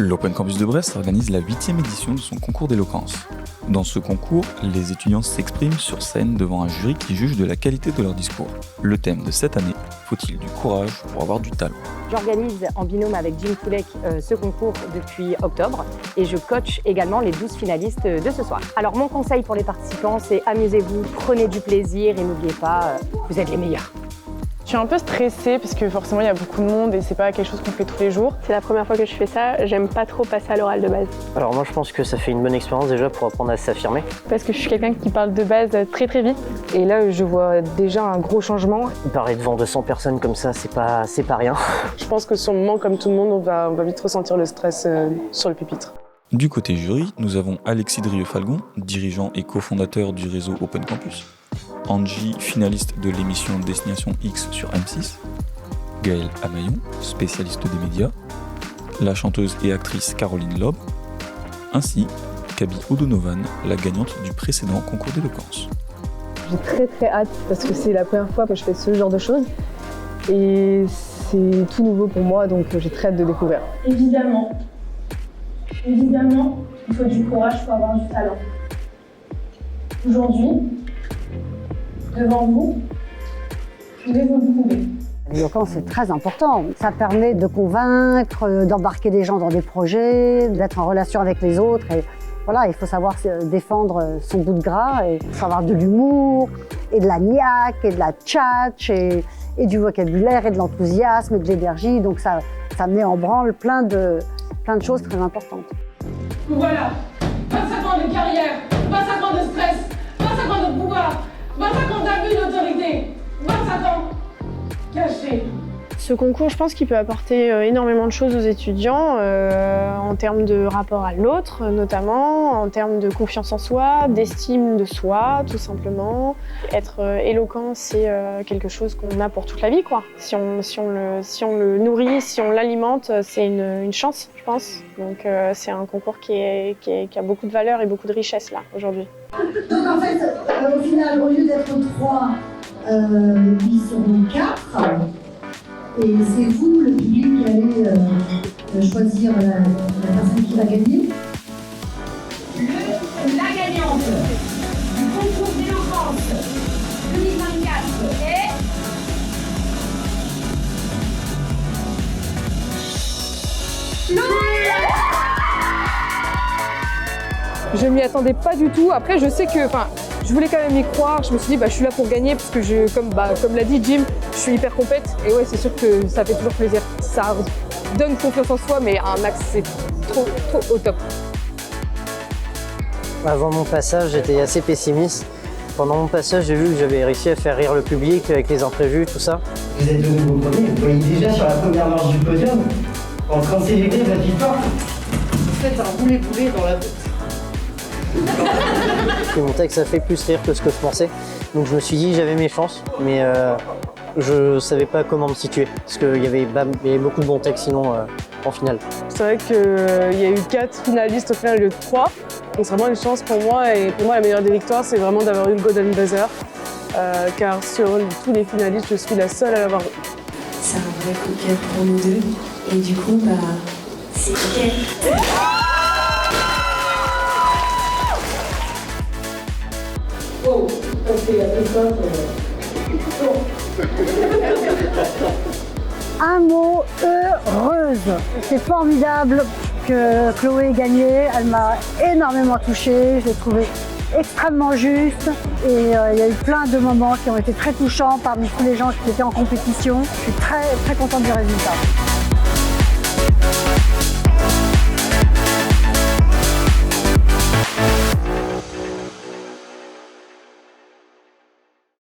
L'Open Campus de Brest organise la 8e édition de son concours d'éloquence. Dans ce concours, les étudiants s'expriment sur scène devant un jury qui juge de la qualité de leur discours. Le thème de cette année, faut-il du courage pour avoir du talent? J'organise en binôme avec Jim Koulek ce concours depuis octobre et je coach également les 12 finalistes de ce soir. Alors mon conseil pour les participants, c'est amusez-vous, prenez du plaisir et n'oubliez pas, vous êtes les meilleurs. Je suis un peu stressée parce que forcément il y a beaucoup de monde et c'est pas quelque chose qu'on fait tous les jours. C'est la première fois que je fais ça, j'aime pas trop passer à l'oral de base. Alors moi je pense que ça fait une bonne expérience déjà pour apprendre à s'affirmer. Parce que je suis quelqu'un qui parle de base très vite et là je vois déjà un gros changement. Parler devant 200 personnes comme ça, c'est pas rien. Je pense que sur le moment, comme tout le monde, on va vite ressentir le stress sur le pupitre. Du côté jury, nous avons Alexis Drieux-Falgon, dirigeant et cofondateur du réseau Open Campus, Angie, finaliste de l'émission Destination X sur M6, Gaëlle Amaillon, spécialiste des médias, la chanteuse et actrice Caroline Loeb, ainsi qu'Abby O'Donovan, la gagnante du précédent concours d'éloquence. J'ai très hâte parce que c'est la première fois que je fais ce genre de choses et c'est tout nouveau pour moi, donc j'ai très hâte de découvrir. Évidemment, il faut du courage pour avoir du talent. Aujourd'hui, devant vous, je vais vous le prouver. L'éloquence, c'est très important. Ça permet de convaincre, d'embarquer des gens dans des projets, d'être en relation avec les autres. Et voilà, il faut savoir défendre son bout de gras, et il faut avoir de l'humour, et de la niaque, et de la tchatche, et du vocabulaire, et de l'enthousiasme, et de l'énergie. Donc ça met en branle plein de choses très importantes. Voilà, 25 ans de carrière, 25 ans de stress, 25 ans de pouvoir, 25 ans d'abus d'autorité, 25 ans cachés. Ce concours, je pense qu'il peut apporter énormément de choses aux étudiants en termes de rapport à l'autre, notamment en termes de confiance en soi, d'estime de soi, tout simplement. Être éloquent, c'est quelque chose qu'on a pour toute la vie, quoi. Si on le nourrit, si on l'alimente, c'est une chance, je pense. Donc c'est un concours qui a beaucoup de valeur et beaucoup de richesse là aujourd'hui. Donc en fait, au final, au lieu d'être 3, ils seront 4. Et c'est vous, le public, qui allez choisir la personne qui va gagner. La gagnante du concours d'éloquence 2024 est... Je m'y attendais pas du tout. Après, je sais que, je voulais quand même y croire. Je me suis dit, je suis là pour gagner parce que comme l'a dit Jim, je suis hyper compète. Et ouais, c'est sûr que ça fait toujours plaisir. Ça donne confiance en soi, mais un max, c'est trop au top. Avant mon passage, j'étais assez pessimiste. Pendant mon passage, j'ai vu que j'avais réussi à faire rire le public avec les imprévus, tout ça. Vous êtes de nouveau premier, vous voyez déjà sur la première marche du podium, en train de célébrer votre victoire. Vous faites un boulet-boulet dans la tête. Mon texte a fait plus rire que ce que je pensais. Donc je me suis dit que j'avais mes chances, mais je savais pas comment me situer. Parce qu'il y avait beaucoup de bons textes sinon en finale. C'est vrai qu'il y a eu 4 finalistes au final au lieu de 3. Donc c'est vraiment une chance pour moi. Et pour moi, la meilleure des victoires, c'est vraiment d'avoir eu le Golden Buzzer. Car sur tous les finalistes, je suis la seule à l'avoir eu. C'est un vrai coup de cœur pour nous deux. Et du coup, c'est nickel. Oh, parce qu'il y a plus de Un mot, heureuse. C'est formidable que Chloé ait gagné. Elle m'a énormément touchée. Je l'ai trouvée extrêmement juste. Et il y a eu plein de moments qui ont été très touchants parmi tous les gens qui étaient en compétition. Je suis très contente du résultat.